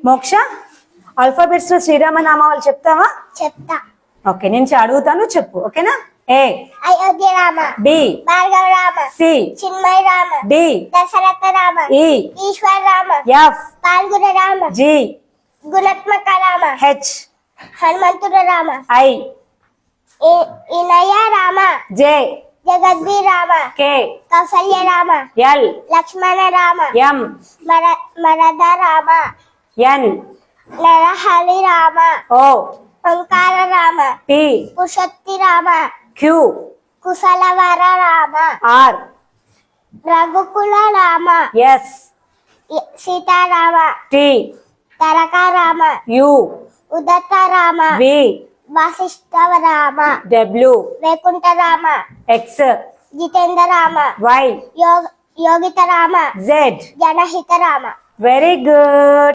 మోక్ష ఆల్ఫాబెట్స్ లో శ్రీరామనామాలు చెప్తావా? చెప్తా. ఓకే, నేను అడుగుతాను, చెప్పు. ఓకేనా? A Ayodhya Rama, B Bhargava Rama, C Chinmaya Rama, D Dasharatha Rama, E Eshwara Rama, F Phalguna Rama, G గుణాత్మక రామ, హెచ్ హనుమంతుడ రామ, ఐ ఇనయ రామ, జే జగద్వి Rama, K Kausalya Rama, L Lakshmana Rama, M మరద రామ, ఎన్ నరహరి రామ, ఓ ఓంకార రామ, పి పురుషోత్తి రామ, క్యూ కుశలవర రామ, ఆర్ రఘుకుల Rama, S Sitarama, T Taraka Rama, U ఉదత Rama, V Vasishtha Rama, W Vaikuntha Rama, X Jitendra Rama, Y యోగిత రామ, జెడ్. జనహిత రామ. Very good.